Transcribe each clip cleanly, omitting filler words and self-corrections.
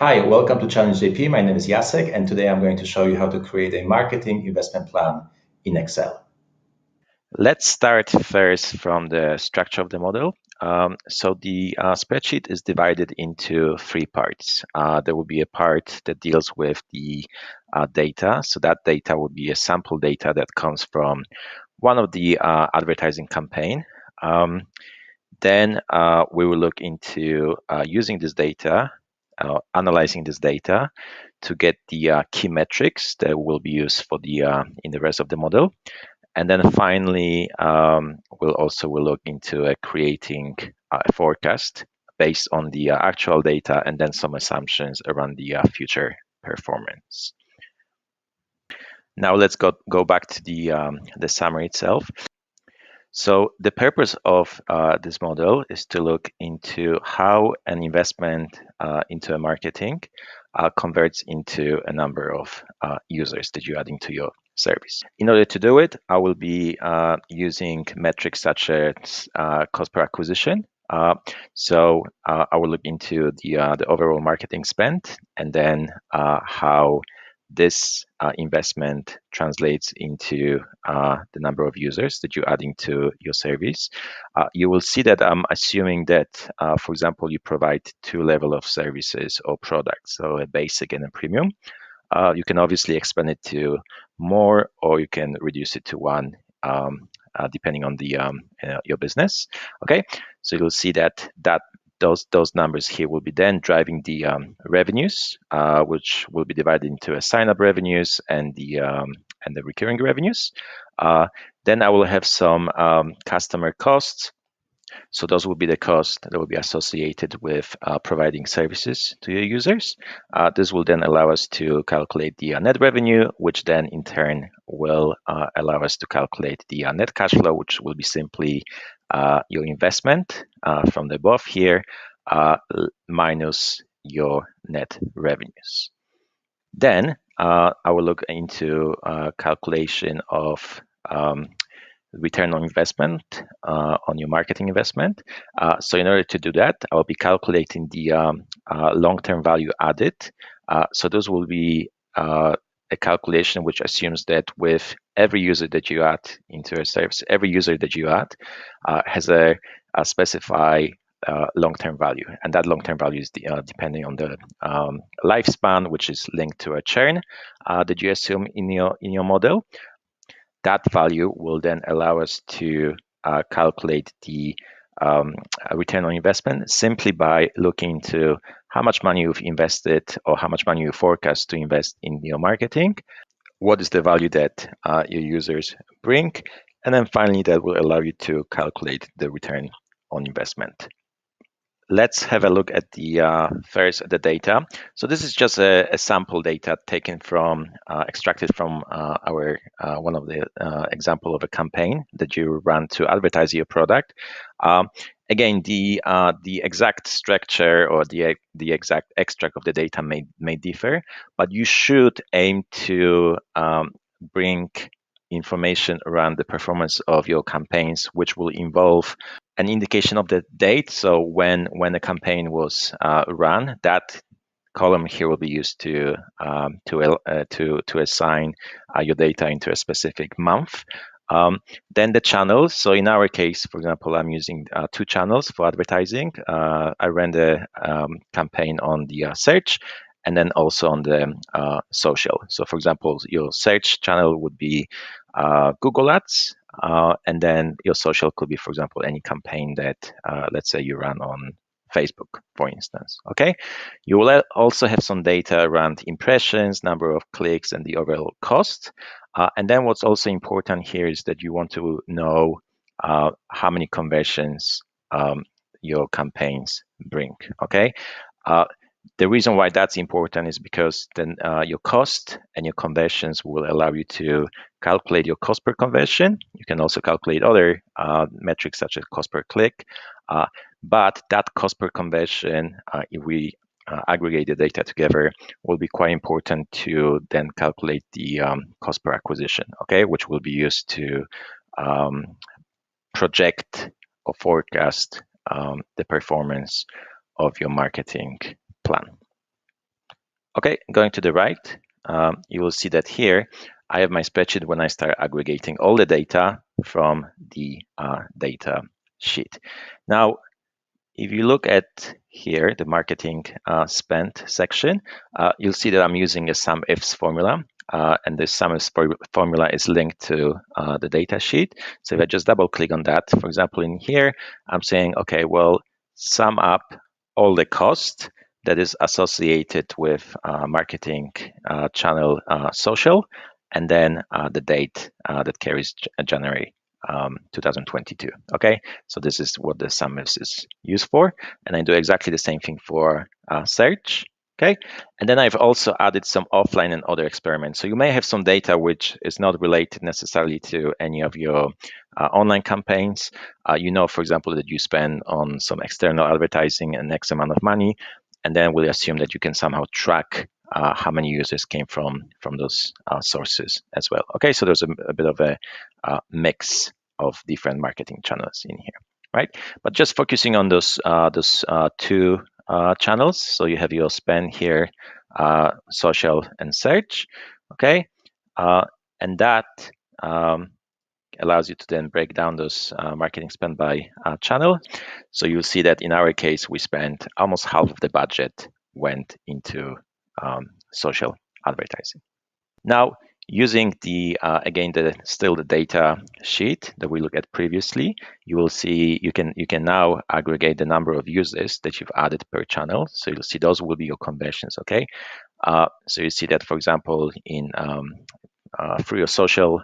Hi, welcome to Challenge JP. My name is Jacek, and today I'm going to show you how to create a marketing investment plan in Excel. Let's start first from the structure of the model. So the spreadsheet is divided into three parts. There will be a part that deals with the data. So that data will be a sample data that comes from one of the advertising campaign. Then we will look into using this data, analyzing this data to get the key metrics that will be used for the in the rest of the model. And then finally, we'll look into creating a forecast based on the actual data and then some assumptions around the future performance. Now let's go back to the summary itself. So the purpose of this model is to look into how an investment into a marketing converts into a number of users that you add into your service. In order to do it, I will be using metrics such as cost per acquisition. So I will look into the overall marketing spend and then how this investment translates into the number of users that you're adding to your service. You will see that I'm assuming that, for example, you provide two levels of services or products, so a basic and a premium. You can obviously expand it to more, or you can reduce it to one, depending on the your business. Okay, so you'll see that those numbers here will be then driving the revenues, which will be divided into a sign-up revenues and the recurring revenues. Then I will have some customer costs. So those will be the costs that will be associated with providing services to your users. This will then allow us to calculate the net revenue, which then in turn will allow us to calculate the net cash flow, which will be simply your investment from the above here minus your net revenues. Then I will look into calculation of return on investment on your marketing investment. So in order to do that, I'll be calculating the long-term value added. So those will be a calculation which assumes that with every user that you add into a service, every user that you add has a specified long-term value, and that long-term value is depending on the lifespan, which is linked to a churn that you assume in your model. That value will then allow us to calculate the return on investment simply by looking to how much money you've invested or how much money you forecast to invest in your marketing, what is the value that your users bring, and then finally that will allow you to calculate the return on investment. Let's have a look at the first the data. So this is just a sample data taken from extracted from our one of the example of a campaign that you run to advertise your product. Again, the exact structure or the exact extract of the data may differ, but you should aim to bring information around the performance of your campaigns, which will involve an indication of the date. So when the campaign was run, that column here will be used to assign your data into a specific month. Then the channels. So in our case, for example, I'm using two channels for advertising. I ran the campaign on the search and then also on the social. So for example, your search channel would be Google Ads, and then your social could be, for example, any campaign that, let's say you run on Facebook, for instance. Okay, you will also have some data around impressions, number of clicks, and the overall cost. And then what's also important here is that you want to know how many conversions your campaigns bring. Okay. The reason why that's important is because then your cost and your conversions will allow you to calculate your cost per conversion. You can also calculate other metrics such as cost per click. But that cost per conversion, if we aggregate the data together, will be quite important to then calculate the cost per acquisition, okay, which will be used to project or forecast the performance of your marketing plan. Okay, going to the right, you will see that here I have my spreadsheet when I start aggregating all the data from the data sheet. Now, if you look at here, the marketing spend section, you'll see that I'm using a sum ifs formula. And the sum ifs formula is linked to the data sheet. So if I just double click on that, for example, in here, I'm saying, okay, well, sum up all the cost that is associated with marketing channel social, and then the date that carries January 2022. Okay, so this is what the sum ifs is used for, and I do exactly the same thing for search. Okay, and then I've also added some offline and other experiments. So you may have some data which is not related necessarily to any of your online campaigns. You know, for example, that you spend on some external advertising an X amount of money, and then we'll assume that you can somehow track how many users came from those sources as well. Okay, so there's a bit of a mix of different marketing channels in here, right? But just focusing on those two channels. So you have your spend here, social and search, okay? And that allows you to then break down those marketing spend by channel. So you'll see that in our case, we spent almost half of the budget went into social advertising. Now, using the again still the data sheet that we looked at previously, you will see you can now aggregate the number of users that you've added per channel. So you'll see those will be your conversions. Okay, so you see that, for example, in through your social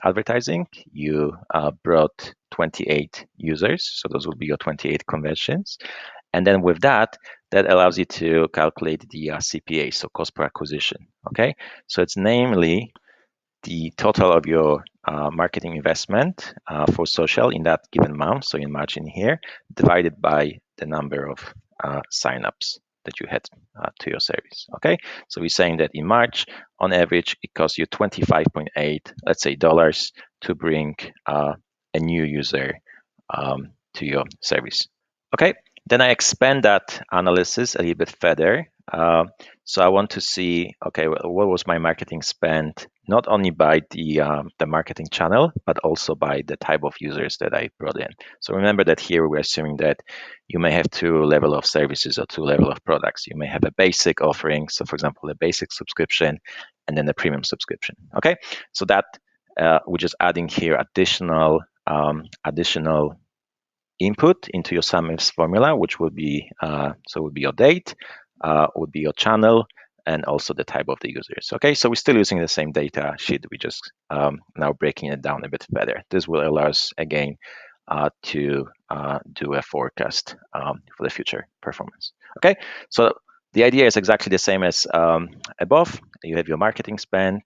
advertising, you brought 28 users. So those will be your 28 conversions. And then with that, that allows you to calculate the CPA, so cost per acquisition. Okay, so it's namely the total of your marketing investment for social in that given month, so in margin here, divided by the number of signups that you had to your service. Okay, so we're saying that in March, on average, it costs you 25.8, let's say, dollars to bring a new user to your service. Okay, then I expand that analysis a little bit further. So I want to see, okay, what was my marketing spend, not only by the marketing channel, but also by the type of users that I brought in. So remember that here we're assuming that you may have two level of services or two level of products. You may have a basic offering, so for example, a basic subscription, and then a premium subscription. Okay, so that we're just adding here additional input into your sum ifs formula, which would be would be your date, would be your channel, and also the type of the users. Okay, so we're still using the same data sheet. We just now breaking it down a bit better. This will allow us again to do a forecast for the future performance. Okay, so the idea is exactly the same as above. You have your marketing spend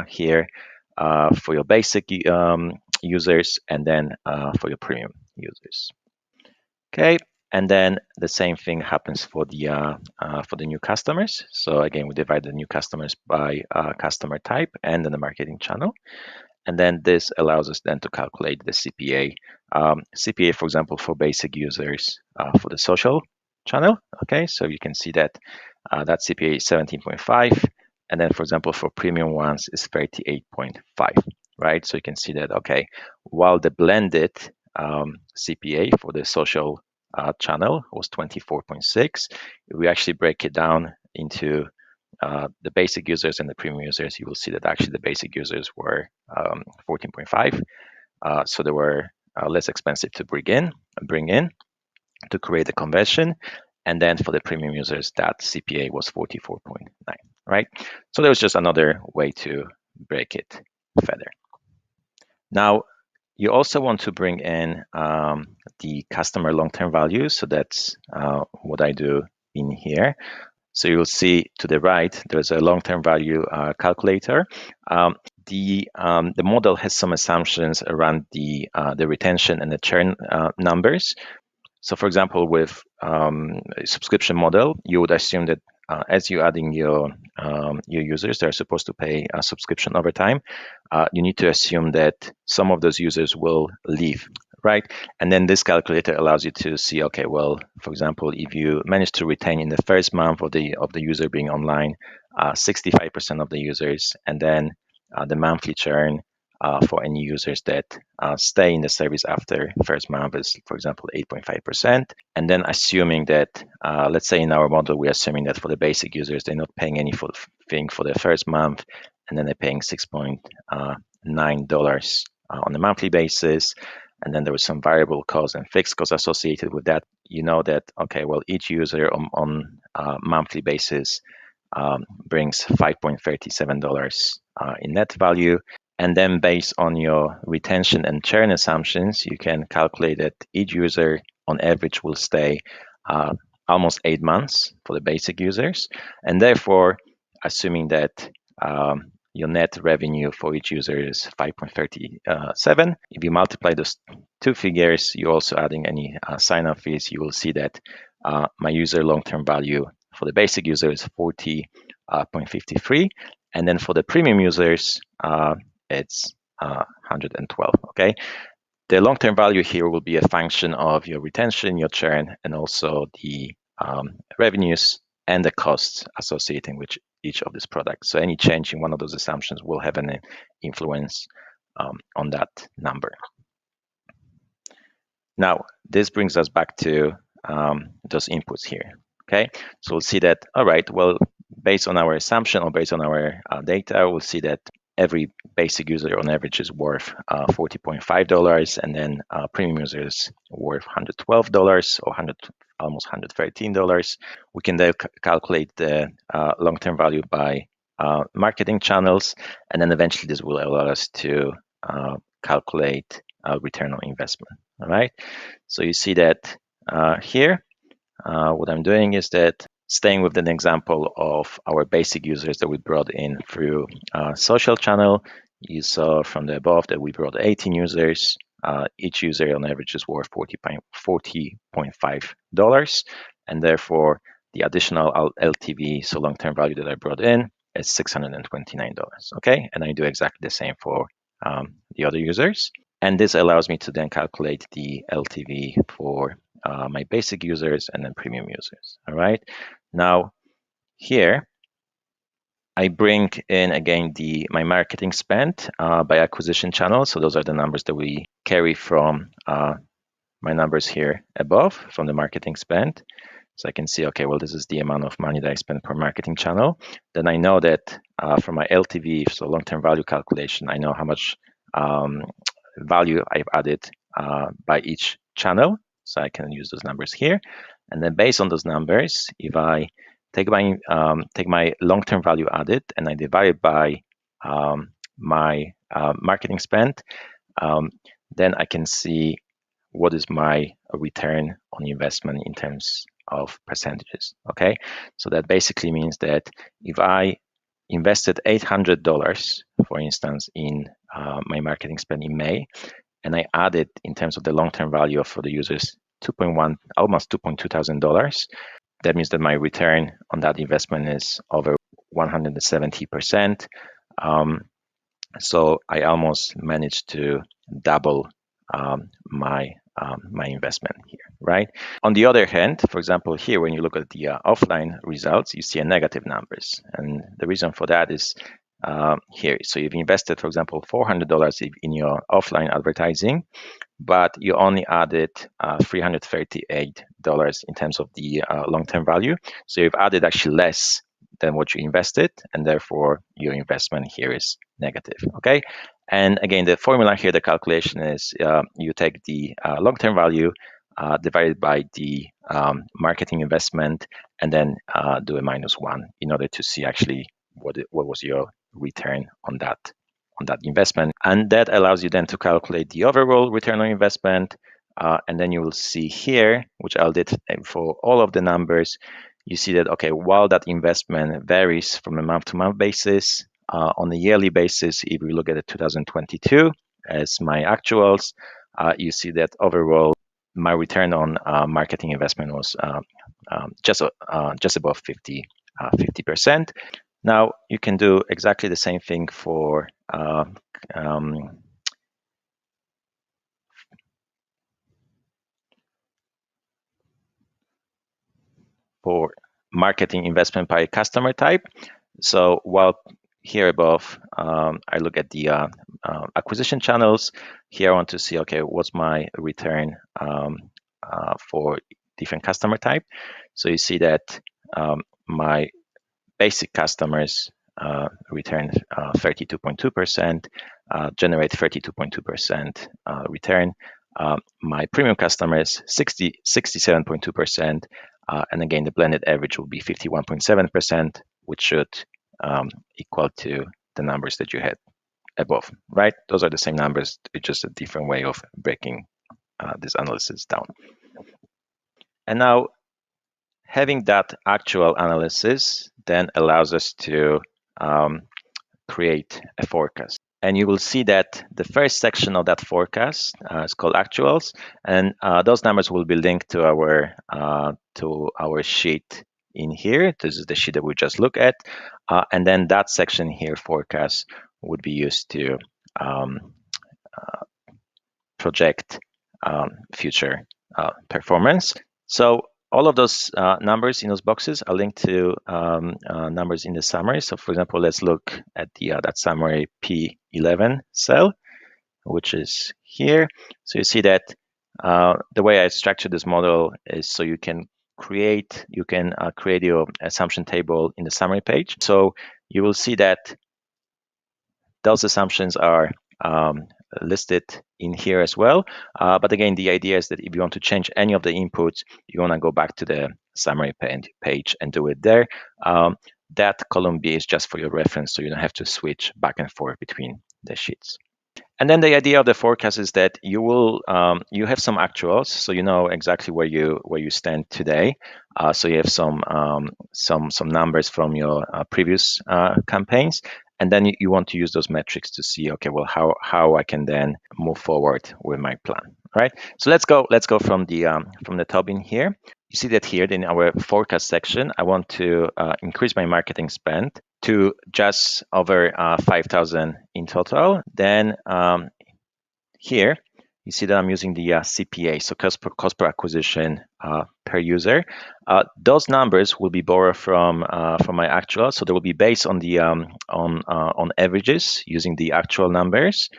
here for your basic users, and then for your premium users. Okay, and then the same thing happens for the new customers. So again, we divide the new customers by customer type and then the marketing channel, and then this allows us then to calculate the CPA. CPA, for example, for basic users for the social channel. Okay, so you can see that that CPA is 17.5, and then, for example, for premium ones is 38.5. Right, so you can see that, okay, while the blended CPA for the social channel was 24.6, if we actually break it down into the basic users and the premium users, you will see that actually the basic users were 14.5, so they were less expensive to bring in to create the conversion. And then for the premium users, that CPA was 44.9, right? So there was just another way to break it further. Now, you also want to bring in the customer long-term value. So that's what I do in here. So you'll see to the right, there's a long-term value calculator. The model has some assumptions around the retention and the churn numbers. So for example, with a subscription model, you would assume that as you're adding your users, they're supposed to pay a subscription over time. You need to assume that some of those users will leave, right? And then this calculator allows you to see, okay, well, for example, if you manage to retain in the first month of the user being online, 65% of the users, and then the monthly churn for any users that stay in the service after first month is, for example, 8.5%. And then assuming that, let's say in our model, we're assuming that for the basic users, they're not paying any thing for the first month, and then they're paying $6.9 on a monthly basis. And then there was some variable costs and fixed costs associated with that. You know that, okay, well, each user on monthly basis brings $5.37 in net value. And then based on your retention and churn assumptions, you can calculate that each user on average will stay almost 8 months for the basic users. And therefore, assuming that your net revenue for each user is 5.37. If you multiply those two figures, you're also adding any sign-up fees, you will see that my user long-term value for the basic user is 40.53. And then for the premium users, it's 112, okay? The long-term value here will be a function of your retention, your churn, and also the revenues and the costs associated with each of these products. So any change in one of those assumptions will have an influence on that number. Now, this brings us back to those inputs here, okay? So we'll see that, all right, well, based on our assumption or based on our data, we'll see that every basic user on average is worth $40.5, and then premium users worth $112 or almost $113. We can then calculate the long-term value by marketing channels, and then eventually this will allow us to calculate return on investment. All right. So you see that here, what I'm doing is that staying with an example of our basic users that we brought in through social channel, you saw from the above that we brought 18 users. Each user on average is worth $40.5, and therefore the additional LTV, so long-term value that I brought in, is $629. Okay, and I do exactly the same for the other users. And this allows me to then calculate the LTV for my basic users and then premium users. All right. Now, here, I bring in again my marketing spend by acquisition channel. So those are the numbers that we carry from my numbers here above from the marketing spend. So I can see, okay, well, this is the amount of money that I spend per marketing channel. Then I know that from my LTV, so long-term value calculation, I know how much value I've added by each channel. So I can use those numbers here. And then based on those numbers, if I take my long-term value added and I divide it by my marketing spend, then I can see what is my return on investment in terms of percentages. Okay, so that basically means that if I invested $800, for instance, in my marketing spend in May, and I added in terms of the long-term value for the users almost $2,200, that means that my return on that investment is over 170%. So I almost managed to double my investment here, right? On the other hand, for example, here, when you look at the offline results, you see a negative numbers. And the reason for that is here. So you've invested, for example, $400 in your offline advertising, but you only added $338 in terms of the long-term value. So you've added actually less than what you invested, and therefore your investment here is negative, okay? And again, the formula here, the calculation is you take the long-term value divided by the marketing investment, and then do a -1 in order to see actually what was your return on that investment. And that allows you then to calculate the overall return on investment. And then you will see here, which I did for all of the numbers, you see that, okay, while that investment varies from a month-to-month basis, on a yearly basis, if we look at it 2022 as my actuals, you see that overall my return on marketing investment was just above 50%. Now you can do exactly the same thing for for marketing investment by customer type. So while here above, I look at the acquisition channels. Here I want to see, okay, what's my return for different customer type. So you see that my basic customers return 32.2%, generate 32.2% return. My premium customers 67.2%, and again the blended average will be 51.7%, which should equal to the numbers that you had above, right? Those are the same numbers, it's just a different way of breaking this analysis down. And now having that actual analysis then allows us to create a forecast. And you will see that the first section of that forecast is called actuals, and those numbers will be linked to our sheet in here. This is the sheet that we just looked at, and then that section here, forecast, would be used to project future performance. So all of those numbers in those boxes are linked to numbers in the summary. So for example, let's look at that summary P11 cell, which is here. So you see that the way I structured this model is so you can create your assumption table in the summary page. So you will see that those assumptions are listed in here as well. But again, the idea is that if you want to change any of the inputs, you want to go back to the summary page and do it there. That column B is just for your reference, so you don't have to switch back and forth between the sheets. And then the idea of the forecast is that you will you have some actuals, so you know exactly where you stand today. So you have some numbers from your previous campaigns, and then you want to use those metrics to see, okay, well, how I can then move forward with my plan, right? So let's go from the top in here. You see that here in our forecast section, I want to increase my marketing spend to just over 5,000 in total. Then here, you see that I'm using the CPA, so cost per acquisition per user. Those numbers will be borrowed from my actual, so they will be based on the on averages using the actual numbers.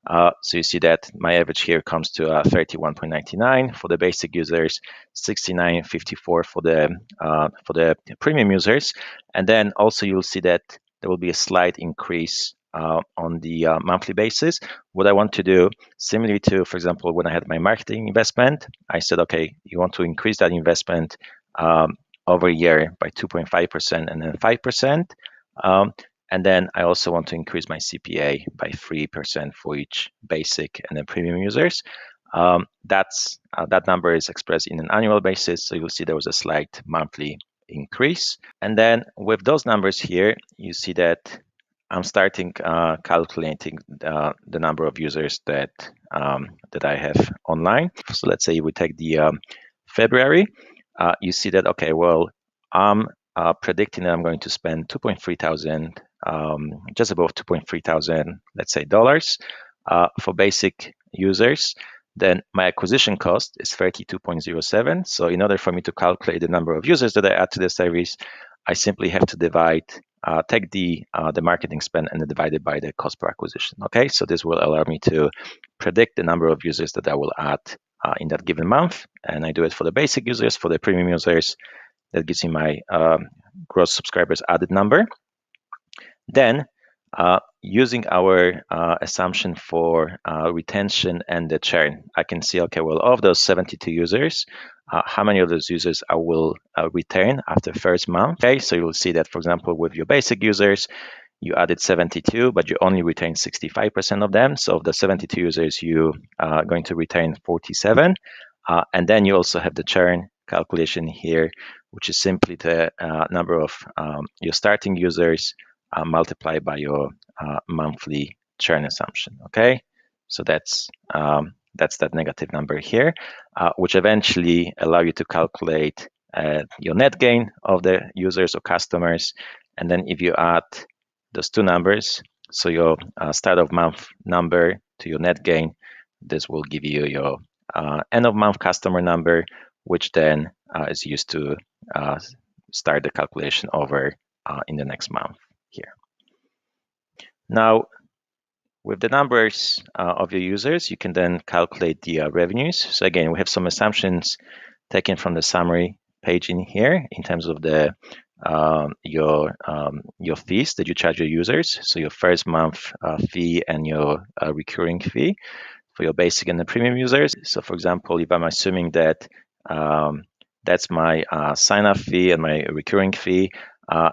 So you see that my average here comes to 31.99 for the basic users, 69.54 for the premium users, and then also you'll see that there will be a slight increase on the monthly basis. What I want to do, similarly to, for example, when I had my marketing investment, I said, okay, you want to increase that investment over a year by 2.5% and then 5%. And then I also want to increase my CPA by 3% for each basic and then premium users. That number is expressed in an annual basis, so you'll see there was a slight monthly increase. And then with those numbers here, you see that I'm starting calculating the number of users that I have online. So let's say we take the February. You see that, okay, well, I'm predicting that I'm going to spend 2.3 thousand, just above 2.3 thousand, let's say, dollars for basic users. Then my acquisition cost is 32.07. So in order for me to calculate the number of users that I add to the service, I simply have to take the marketing spend and divide it by the cost per acquisition. Okay, so this will allow me to predict the number of users that I will add in that given month, and I do it for the basic users. For the premium users, that gives me my gross subscribers added number. Then using our assumption for retention and the churn, I can see, okay, well, of those 72 users, how many of those users I will retain after first month. Okay, so you will see that, for example, with your basic users, you added 72, but you only retain 65% of them. So of the 72 users, you are going to retain 47. And then you also have the churn calculation here, which is simply the number of your starting users multiplied by your monthly churn assumption. Okay, so that's that negative number here, which eventually allow you to calculate your net gain of the users or customers. And then if you add those two numbers, so your start of month number to your net gain, this will give you your end of month customer number, which then is used to start the calculation over in the next month here. Now, with the numbers of your users, you can then calculate the revenues. So again, we have some assumptions taken from the summary page in here in terms of the your fees that you charge your users. So your first month fee and your recurring fee for your basic and the premium users. So for example, if I'm assuming that that's my sign-up fee and my recurring fee,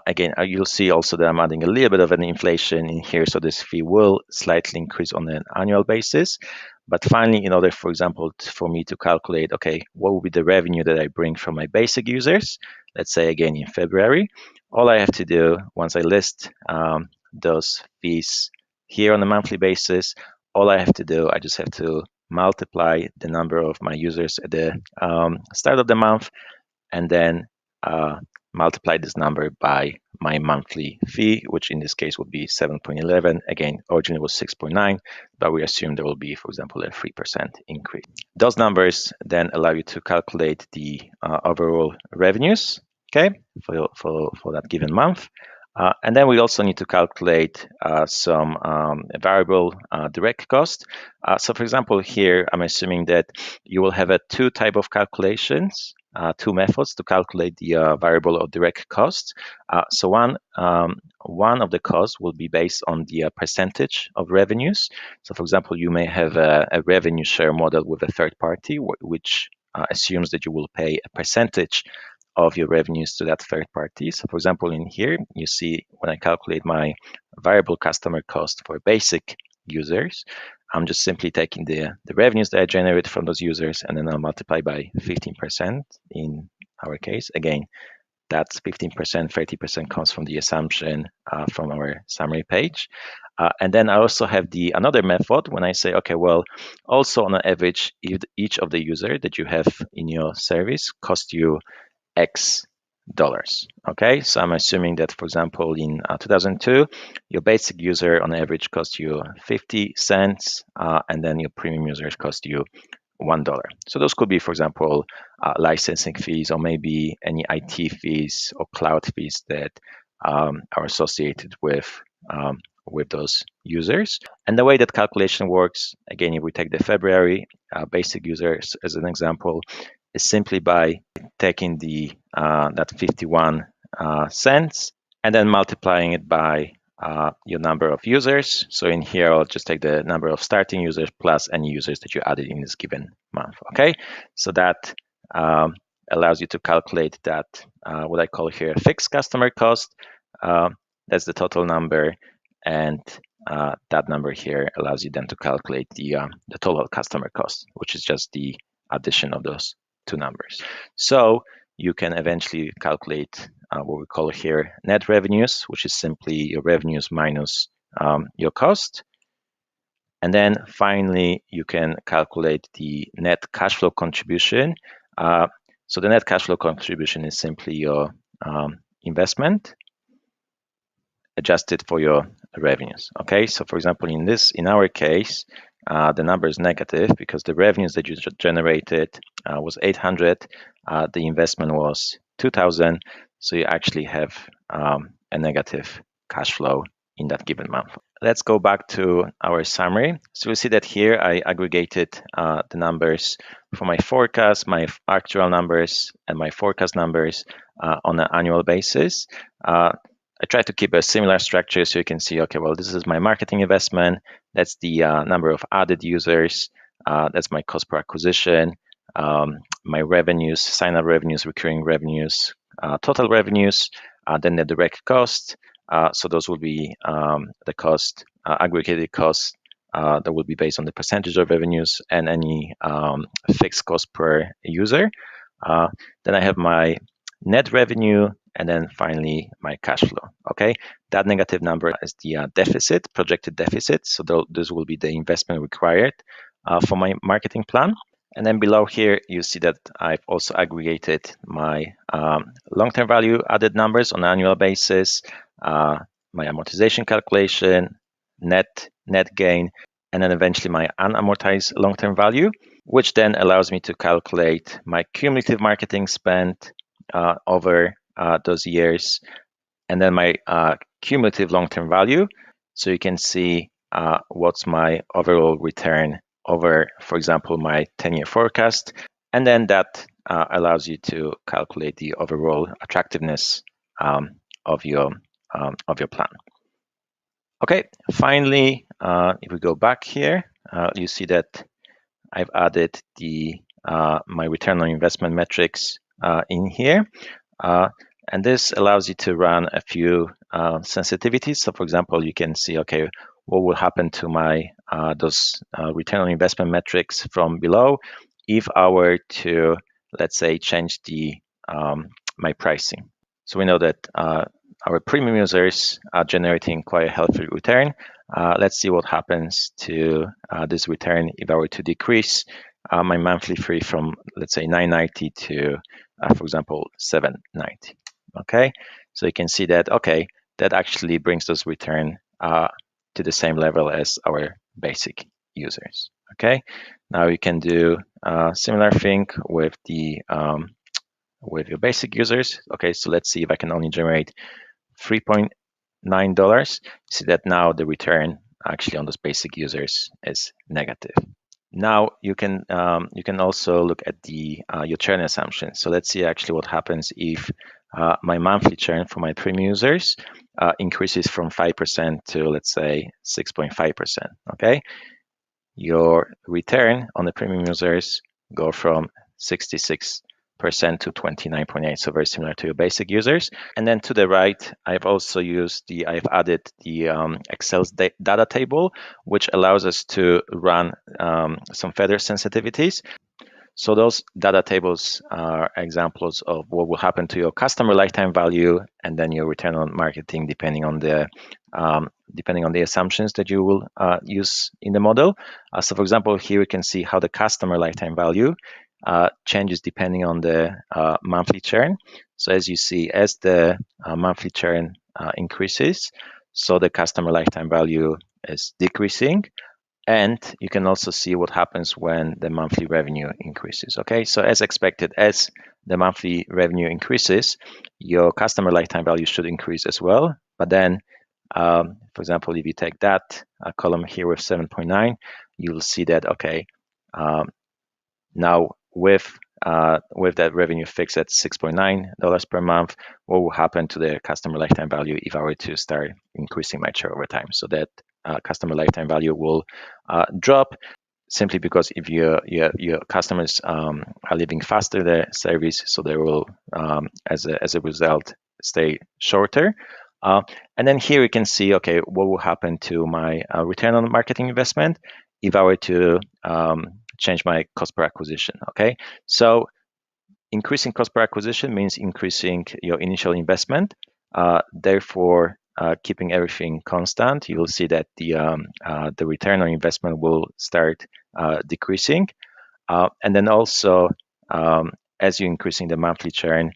again, you'll see also that I'm adding a little bit of an inflation in here. So this fee will slightly increase on an annual basis. But finally, in order, for example, for me to calculate, okay, what will be the revenue that I bring from my basic users, let's say again in February, all I have to do once I list those fees here on a monthly basis, all I have to do, I just have to multiply the number of my users at the start of the month and then multiply this number by my monthly fee, which in this case would be 7.11. Again, originally was 6.9, but we assume there will be, for example, a 3% increase. Those numbers then allow you to calculate the overall revenues, okay, for that given month. And then we also need to calculate some variable direct cost. So for example, here I'm assuming that you will have two type of calculations, two methods to calculate the variable or direct cost. So one of the costs will be based on the percentage of revenues. So for example, you may have a revenue share model with a third party, which assumes that you will pay a percentage of your revenues to that third party. So for example, in here, you see when I calculate my variable customer cost for basic users, I'm just simply taking the revenues that I generate from those users and then I'll multiply by 15% in our case. Again, that's 15%, 30% comes from the assumption from our summary page. And then I also have another method when I say, okay, well, also on an average, if each of the user that you have in your service cost you X dollars. Okay, so I'm assuming that, for example, in 2002, your basic user on average cost you 50 cents, and then your premium users cost you $1. So those could be, for example, licensing fees or maybe any IT fees or cloud fees that are associated with those users. And the way that calculation works, again, if we take the February basic users as an example, is simply by taking that 51 cents and then multiplying it by your number of users. So in here, I'll just take the number of starting users plus any users that you added in this given month. Okay, so that allows you to calculate that what I call here fixed customer cost. That's the total number, and that number here allows you then to calculate the total customer cost, which is just the addition of those two numbers. So you can eventually calculate what we call here net revenues, which is simply your revenues minus your cost. And then finally, you can calculate the net cash flow contribution. So the net cash flow contribution is simply your investment adjusted for your revenues. Okay, so for example, in our case, the number is negative because the revenues that you generated was 800. The investment was 2,000. So you actually have a negative cash flow in that given month. Let's go back to our summary. So we see that here I aggregated the numbers for my forecast, my actual numbers, and my forecast numbers on an annual basis. I try to keep a similar structure so you can see, okay, well, this is my marketing investment. That's the number of added users. That's my cost per acquisition, my revenues, sign-up revenues, recurring revenues, total revenues, then the direct cost. So those will be the cost, aggregated cost that will be based on the percentage of revenues and any fixed cost per user. Then I have my net revenue, and then finally my cash flow. Okay, that negative number is the deficit, projected deficit. So this will be the investment required for my marketing plan. And then below here, you see that I've also aggregated my long-term value added numbers on an annual basis, my amortization calculation, net gain, and then eventually my unamortized long-term value. which then allows me to calculate my cumulative marketing spend over those years, and then my cumulative long-term value. So you can see what's my overall return over, for example, my 10-year forecast. And then that allows you to calculate the overall attractiveness of your plan. Okay, finally, if we go back here, you see that I've added the my return on investment metrics in here. And this allows you to run a few sensitivities. So for example, you can see, okay, what will happen to my those return on investment metrics from below if I were to, let's say, change the my pricing. So we know that our premium users are generating quite a healthy return. Let's see what happens to this return if I were to decrease my monthly fee from, let's say, $9.90 to, for example, $7.90. Okay, so you can see that, okay, that actually brings those return to the same level as our basic users. Okay, now you can do a similar thing with the with your basic users. Okay, so let's see if I can only generate $3.9. See that now the return actually on those basic users is negative. Now you can also look at the your churn assumption. So let's see actually what happens if my monthly churn for my premium users increases from 5% to, let's say, 6.5%. Okay, your return on the premium users go from 66% to 29.8%, so very similar to your basic users. And then to the right, I've added the Excel's data table, which allows us to run some further sensitivities. So those data tables are examples of what will happen to your customer lifetime value and then your return on marketing, depending on the assumptions that you will use in the model. So for example, here we can see how the customer lifetime value changes depending on the monthly churn. So as you see, as the monthly churn increases, so the customer lifetime value is decreasing. And you can also see what happens when the monthly revenue increases. Okay, so as expected, as the monthly revenue increases, your customer lifetime value should increase as well. But then, for example, if you take that column here with 7.9, you'll see that, okay, now with that revenue fixed at $6.9 per month, what will happen to the customer lifetime value if I were to start increasing my churn over time? So that customer lifetime value will drop simply because if your customers are leaving faster the service, so they will, as a result, stay shorter. And then here we can see, okay, what will happen to my return on marketing investment if I were to change my cost per acquisition. Okay, so increasing cost per acquisition means increasing your initial investment. Therefore, keeping everything constant, you will see that the return on investment will start decreasing. And then also, as you're increasing the monthly churn,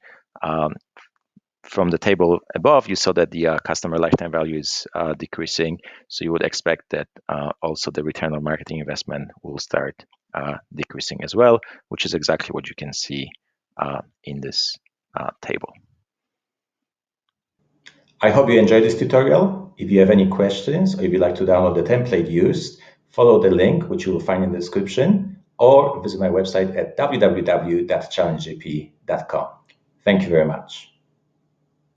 from the table above, you saw that the customer lifetime value is decreasing. So you would expect that also the return on marketing investment will start decreasing as well, which is exactly what you can see in this table. I hope you enjoyed this tutorial. If you have any questions or if you'd like to download the template used, follow the link, which you will find in the description, or visit my website at www.challengejp.com. Thank you very much.